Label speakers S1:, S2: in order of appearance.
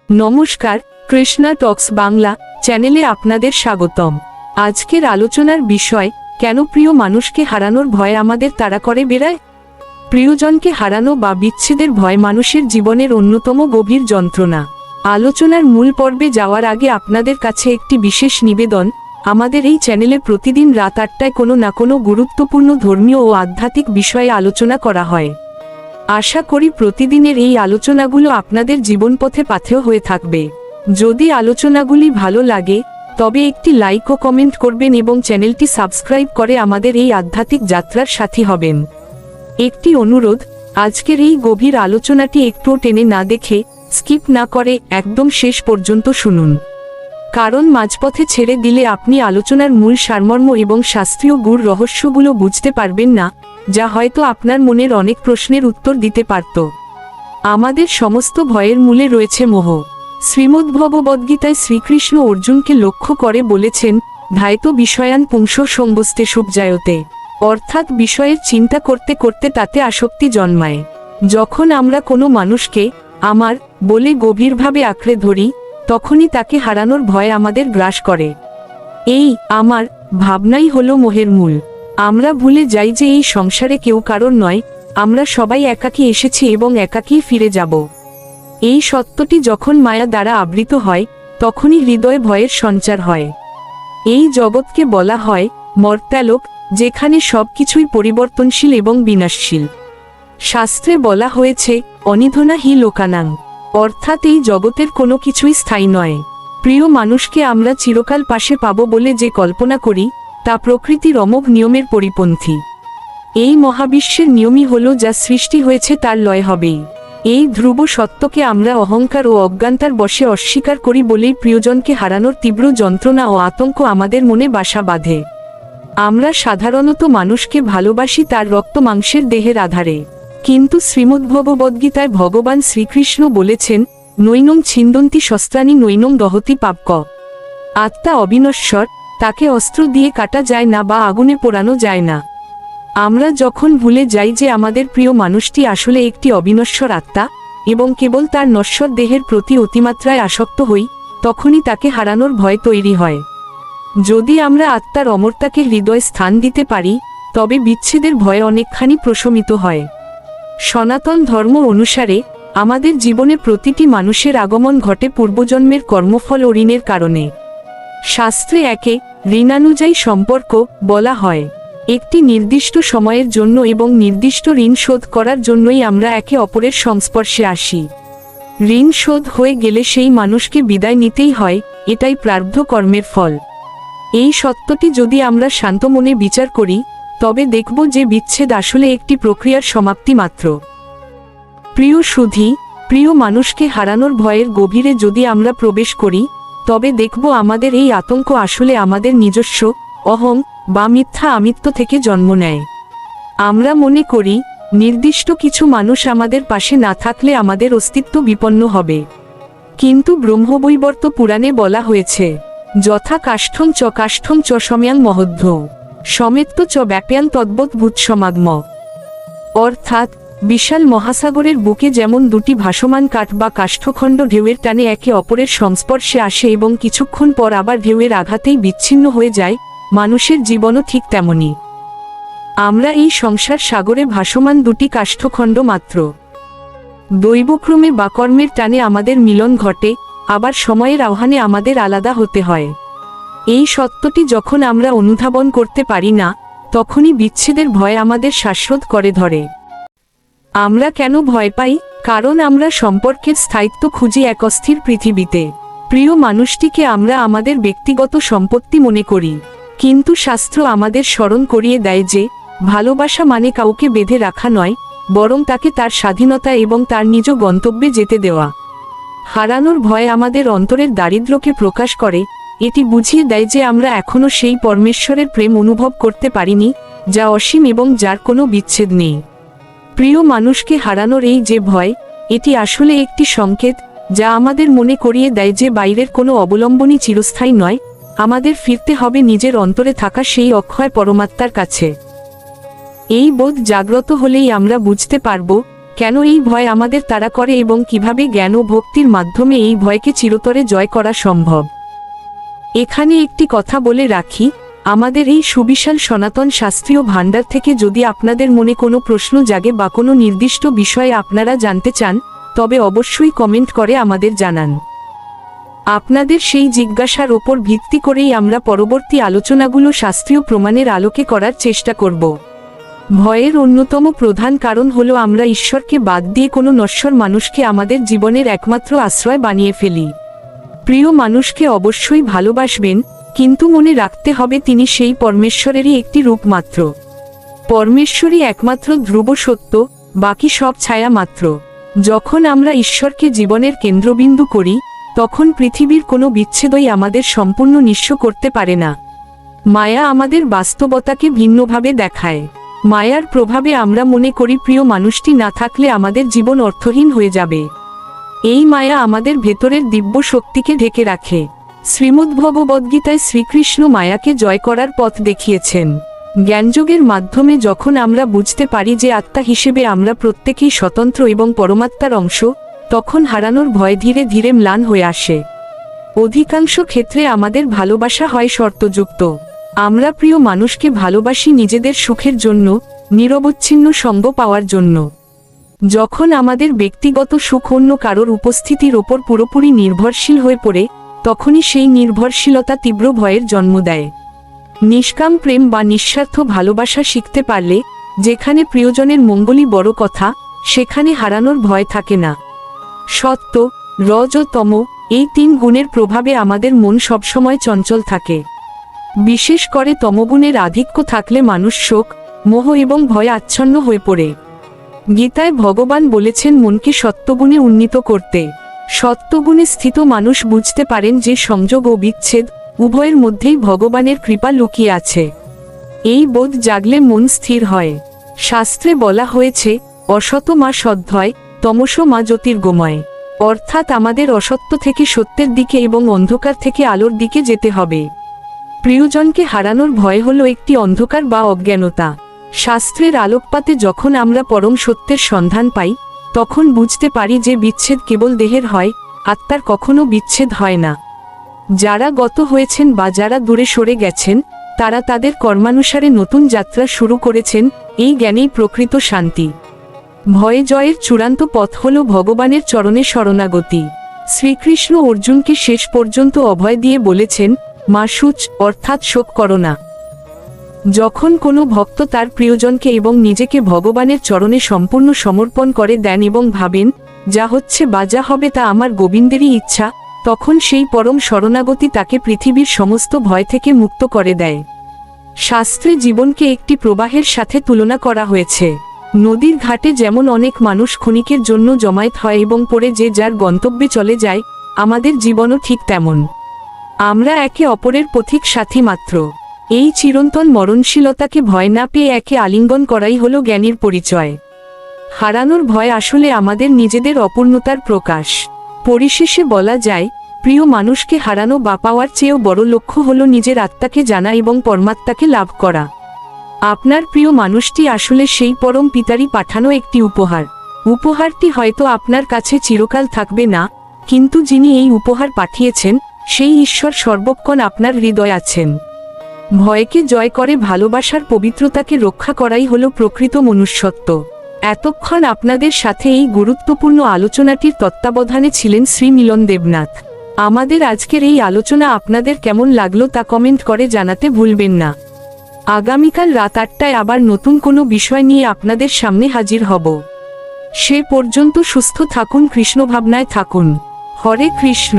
S1: নমস্কার, কৃষ্ণা টক্স বাংলা চ্যানেলে আপনাদের স্বাগতম। আজকের আলোচনার বিষয়, কেন প্রিয় মানুষকে হারানোর ভয় আমাদের তাড়া করে বেড়ায়। প্রিয়জনকে হারানো বা বিচ্ছেদের ভয় মানুষের জীবনের অন্যতম গভীর যন্ত্রণা। আলোচনার মূল পর্বে যাওয়ার আগে আপনাদের কাছে একটি বিশেষ নিবেদন। আমাদের এই চ্যানেলে প্রতিদিন রাত 8টায় কোনো না কোনো গুরুত্বপূর্ণ ধর্মীয় ও আধ্যাত্মিক বিষয়ে আলোচনা করা হয়। আশা করি প্রতিদিনের এই আলোচনাগুলো আপনাদের জীবনপথে পাথেয় হয়ে থাকবে। যদি আলোচনাগুলি ভালো লাগে তবে একটি লাইক ও কমেন্ট করবেন এবং চ্যানেলটি সাবস্ক্রাইব করে আমাদের এই আধ্যাত্মিক যাত্রার সাথী হবেন। একটি অনুরোধ, আজকের এই গভীর আলোচনাটি একটুও টেনে না দেখে, স্কিপ না করে একদম শেষ পর্যন্ত শুনুন। কারণ মাঝপথে ছেড়ে দিলে আপনি আলোচনার মূল সারমর্ম এবং শাস্ত্রীয় গূঢ় রহস্যগুলো বুঝতে পারবেন না, যা হয়তো আপনার মনের অনেক প্রশ্নের উত্তর দিতে পারত। আমাদের সমস্ত ভয়ের মূলে রয়েছে মোহ। শ্রীমদ্ভগবদ্গীতায় শ্রীকৃষ্ণ অর্জুনকে লক্ষ্য করে বলেছেন, ধায়তো বিষয়ান পুংস সম্বস্তে সুপজায়তে, অর্থাৎ বিষয়ের চিন্তা করতে করতে তাতে আসক্তি জন্মায়। যখন আমরা কোনো মানুষকে আমার বলে গভীরভাবে আঁকড়ে ধরি, তখনই তাকে হারানোর ভয় আমাদের গ্রাস করে। এই আমার ভাবনাই হলো মোহের মূল। আমরা ভুলে যাই যে এই সংসারে কেউ কারোর নয়, আমরা সবাই একাকী এসেছি এবং একাকী ফিরে যাব। এই সত্যটি যখন মায়া দ্বারা আবৃত হয়, তখনই হৃদয়ে ভয়ের সঞ্চার হয়। এই জগৎকে বলা হয় মর্ত্যালোক, যেখানে সবকিছুই পরিবর্তনশীল এবং বিনাশশীল। শাস্ত্রে বলা হয়েছে অনিধনা হি লোকানাং, অর্থাৎ এই জগতের কোনো কিছুই স্থায়ী নয়। প্রিয় মানুষকে আমরা চিরকাল পাশে পাব বলে যে কল্পনা করি, তা প্রকৃতির অমোঘ নিয়মের পরিপন্থী। এই মহাবিশ্বের নিয়মই হল যা সৃষ্টি হয়েছে তার লয় হবেই। এই ধ্রুব সত্যকে আমরা অহংকার ও অজ্ঞানতার বশে অস্বীকার করি বলেই প্রিয়জনকে হারানোর তীব্র যন্ত্রণা ও আতঙ্ক আমাদের মনে বাসা বাঁধে। আমরা সাধারণত মানুষকে ভালোবাসি তার রক্ত মাংসের দেহের আধারে, কিন্তু শ্রীমদ্ভগবদ্গীতায় ভগবান শ্রীকৃষ্ণ বলেছেন, নৈনং ছিন্দন্তি শস্ত্রাণি নৈনং দহতি পাপক। আত্মা অবিনশ্বর, তাকে অস্ত্র দিয়ে কাটা যায় না বা আগুনে পোড়ানো যায় না। আমরা যখন ভুলে যাই যে আমাদের প্রিয় মানুষটি আসলে একটি অবিনশ্বর আত্মা এবং কেবল তার নশ্বর দেহের প্রতি অতিমাত্রায় আসক্ত হই, তখনই তাকে হারানোর ভয় তৈরি হয়। যদি আমরা আত্মার অমরতাকে হৃদয়ে স্থান দিতে পারি, তবে বিচ্ছেদের ভয় অনেকখানি প্রশমিত হয়। সনাতন ধর্ম অনুসারে আমাদের জীবনে প্রতিটি মানুষের আগমন ঘটে পূর্বজন্মের কর্মফল ও ঋণের কারণে। শাস্ত্রে একে ঋণানুযায়ী সম্পর্ক বলা হয়। একটি নির্দিষ্ট সময়ের জন্য এবং নির্দিষ্ট ঋণ শোধ করার জন্যই আমরা একে অপরের সংস্পর্শে আসি। ঋণ শোধ হয়ে গেলে সেই মানুষকে বিদায় নিতেই হয়, এটাই প্রারব্ধ কর্মের ফল। এই সত্যটি যদি আমরা শান্ত মনে বিচার করি, তবে দেখব যে বিচ্ছেদ আসলে একটি প্রক্রিয়ার সমাপ্তি মাত্র। প্রিয় সুধী, প্রিয় মানুষকে হারানোর ভয়ের গভীরে যদি আমরা প্রবেশ করি, তবে দেখব আমাদের এই আতঙ্ক আসলে আমাদের নিজস্ব অহং বা মিথ্যা আমিত্ব থেকে জন্ম নেয়। আমরা মনে করি নির্দিষ্ট কিছু মানুষ আমাদের পাশে না থাকলে আমাদের অস্তিত্ব বিপন্ন হবে। কিন্তু ব্রহ্মবৈবর্ত পুরাণে বলা হয়েছে, যথা কাষ্ঠং চ সময়াং মহদ্ধ সমেত্য চ ব্যাপ্যাং তদ্বৎ ভূত সমাগম। অর্থাৎ বিশাল মহাসাগরের বুকে যেমন দুটি ভাসমান কাঠ বা কাষ্ঠখণ্ড ঢেউয়ের টানে একে অপরের সংস্পর্শে আসে এবং কিছুক্ষণ পর আবার ঢেউয়ের আঘাতেই বিচ্ছিন্ন হয়ে যায়, মানুষের জীবনও ঠিক তেমনি। আমরা এই সংসার সাগরে ভাসমান দুটি কাষ্ঠখণ্ড মাত্র। দৈবক্রমে বা কর্মের টানে আমাদের মিলন ঘটে, আবার সময়ের আহ্বানে আমাদের আলাদা হতে হয়। এই সত্যটি যখন আমরা অনুধাবন করতে পারি না, তখনই বিচ্ছেদের ভয় আমাদের শ্বাসরোধ করে ধরে। আমরা কেন ভয় পাই? কারণ আমরা সম্পর্কের স্থায়িত্ব খুঁজি এক অস্থির পৃথিবীতে। প্রিয় মানুষটিকে আমরা আমাদের ব্যক্তিগত সম্পত্তি মনে করি, কিন্তু শাস্ত্র আমাদের স্মরণ করিয়ে দেয় যে ভালোবাসা মানে কাউকে বেঁধে রাখা নয়, বরং তাকে তার স্বাধীনতা এবং তার নিজ গন্তব্যে যেতে দেওয়া। হারানোর ভয় আমাদের অন্তরের দারিদ্র্যকে প্রকাশ করে। এটি বুঝিয়ে দেয় যে আমরা এখনও সেই পরমেশ্বরের প্রেম অনুভব করতে পারিনি, যা অসীম এবং যার কোনো বিচ্ছেদ নেই। প্রিয় মানুষকে হারানোর এই যে ভয়, এটি আসলে একটি সংকেত, যা আমাদের মনে করিয়ে দেয় যে বাইরের কোনো অবলম্বনই চিরস্থায়ী নয়। আমাদের ফিরতে হবে নিজের অন্তরে থাকা সেই অক্ষয় পরমাত্মার কাছে। এই বোধ জাগ্রত হলেই আমরা বুঝতে পারব, কেন এই ভয় আমাদের তাড়া করে এবং কিভাবে জ্ঞান ও ভক্তির মাধ্যমে এই ভয়কে চিরতরে জয় করা সম্ভব। এখানে একটি কথা বলে রাখি, আমাদের এই সুবিশাল সনাতন শাস্ত্রীয় ভাণ্ডার থেকে যদি আপনাদের মনে কোনো প্রশ্ন জাগে বা কোনো নির্দিষ্ট বিষয়ে আপনারা জানতে চান, তবে অবশ্যই কমেন্ট করে আমাদের জানান। আপনাদের সেই জিজ্ঞাসার ওপর ভিত্তি করেই আমরা পরবর্তী আলোচনাগুলো শাস্ত্রীয় প্রমাণের আলোকে করার চেষ্টা করব। ভয়ের অন্যতম প্রধান কারণ হলো আমরা ঈশ্বরকে বাদ দিয়ে কোনো নশ্বর মানুষকে আমাদের জীবনের একমাত্র আশ্রয় বানিয়ে ফেলি। প্রিয় মানুষকে অবশ্যই ভালোবাসবেন, কিন্তু মনে রাখতে হবে তিনি সেই পরমেশ্বরেরই একটি রূপ মাত্র। পরমেশ্বরই একমাত্র ধ্রুব সত্য, বাকি সব ছায়া মাত্র। যখন আমরা ঈশ্বরকে জীবনের কেন্দ্রবিন্দু করি, তখন পৃথিবীর কোনো বিচ্ছেদই আমাদের সম্পূর্ণ নিঃস্ব করতে পারে না। মায়া আমাদের বাস্তবতাকে ভিন্নভাবে দেখায়। মায়ার প্রভাবে আমরা মনে করি প্রিয় মানুষটি না থাকলে আমাদের জীবন অর্থহীন হয়ে যাবে। এই মায়া আমাদের ভেতরের দিব্য শক্তিকে ঢেকে রাখে। শ্রীমদ্ভগবদ্গীতায় শ্রীকৃষ্ণ মায়াকে জয় করার পথ দেখিয়েছেন। জ্ঞানযোগের মাধ্যমে যখন আমরা বুঝতে পারি যে আত্মা হিসেবে আমরা প্রত্যেকেই স্বতন্ত্র এবং পরমাত্মার অংশ, তখন হারানোর ভয় ধীরে ধীরে ম্লান হয়ে আসে। অধিকাংশ ক্ষেত্রে আমাদের ভালোবাসা হয় শর্তযুক্ত। আমরা প্রিয় মানুষকে ভালোবাসি নিজেদের সুখের জন্য, নিরবচ্ছিন্ন সঙ্গ পাওয়ার জন্য। যখন আমাদের ব্যক্তিগত সুখ অন্য কারোর উপস্থিতির ওপর পুরোপুরি নির্ভরশীল হয়ে পড়ে, তখনই সেই নির্ভরশীলতা তীব্র ভয়ের জন্ম দেয়। নিষ্কাম প্রেম বা নিঃস্বার্থ ভালোবাসা শিখতে পারলে, যেখানে প্রিয়জনের মঙ্গলই বড় কথা, সেখানে হারানোর ভয় থাকে না। সত্য, রজ ও তম, এই তিন গুণের প্রভাবে আমাদের মন সবসময় চঞ্চল থাকে। বিশেষ করে তমগুণের আধিক্য থাকলে মানুষ শোক, মোহ এবং ভয় আচ্ছন্ন হয়ে পড়ে। গীতায় ভগবান বলেছেন মনকে সত্যগুণে উন্নীত করতে। সত্যগুণে স্থিত মানুষ বুঝতে পারেন যে সংযোগ ও বিচ্ছেদ উভয়ের মধ্যেই ভগবানের কৃপা লুকিয়ে আছে। এই বোধ জাগলে মন স্থির হয়। শাস্ত্রে বলা হয়েছে, অসত মা সদ্ভয়, তমস মা জ্যোতির্গময়। অর্থাৎ আমাদের অসত্য থেকে সত্যের দিকে এবং অন্ধকার থেকে আলোর দিকে যেতে হবে। প্রিয়জনকে হারানোর ভয় হলো একটি অন্ধকার বা অজ্ঞানতা। শাস্ত্রের আলোকপাতে যখন আমরা পরম সত্যের সন্ধান পাই, তখন বুঝতে পারি যে বিচ্ছেদ কেবল দেহের হয়, আত্মার কখনো বিচ্ছেদ হয় না। যারা গত হয়েছেন বা যারা দূরে সরে গেছেন, তারা তাদের কর্মানুসারে নতুন যাত্রা শুরু করেছেন। এই জ্ঞানেই প্রকৃত শান্তি। ভয়ে জয়ের চূড়ান্ত পথ হল ভগবানের চরণে শরণাগতি। শ্রীকৃষ্ণ অর্জুনকে শেষ পর্যন্ত অভয় দিয়ে বলেছেন, মা শুচ, অর্থাৎ শোক করো না। যখন কোনো ভক্ত তার প্রিয়জনকে এবং নিজেকে ভগবানের চরণে সম্পূর্ণ সমর্পণ করে দেন এবং ভাবেন, যা হচ্ছে বা যা হবে তা আমার গোবিন্দেরই ইচ্ছা, তখন সেই পরম শরণাগতি তাকে পৃথিবীর সমস্ত ভয় থেকে মুক্ত করে দেয়। শাস্ত্রে জীবনকে একটি প্রবাহের সাথে তুলনা করা হয়েছে। নদীর ঘাটে যেমন অনেক মানুষ ক্ষণিকের জন্য জমায়েত হয় এবং পরে যে যার গন্তব্যে চলে যায়, আমাদের জীবনও ঠিক তেমন। আমরা একে অপরের পথিক সাথী মাত্র। এই চিরন্তন মরণশীলতাকে ভয় না পেয়ে একে আলিঙ্গন করাই হলো জ্ঞানীর পরিচয়। হারানোর ভয় আসলে আমাদের নিজেদের অপূর্ণতার প্রকাশ। পরিশেষে বলা যায়, প্রিয় মানুষকে হারানো বা পাওয়ার চেয়েও বড় লক্ষ্য হলো নিজের আত্মাকে জানা এবং পরমাত্মাকে লাভ করা। আপনার প্রিয় মানুষটি আসলে সেই পরম পিতারই পাঠানো একটি উপহার। উপহারটি হয়তো আপনার কাছে চিরকাল থাকবে না, কিন্তু যিনি এই উপহার পাঠিয়েছেন, সেই ঈশ্বর সর্বক্ষণ আপনার হৃদয়ে আছেন। ভয়কে জয় করে ভালোবাসার পবিত্রতাকে রক্ষা করাই হলো প্রকৃত মনুষ্যত্ব। এতক্ষণ আপনাদের সাথে এই গুরুত্বপূর্ণ আলোচনাটির তত্ত্বাবধানে ছিলেন শ্রী মিলন দেবনাথ। আমাদের আজকের এই আলোচনা আপনাদের কেমন লাগলো তা কমেন্ট করে জানাতে ভুলবেন না। আগামীকাল রাত 8টায় আবার নতুন কোনো বিষয় নিয়ে আপনাদের সামনে হাজির হব। সে পর্যন্ত সুস্থ থাকুন, কৃষ্ণ ভাবনায় থাকুন। হরে কৃষ্ণ।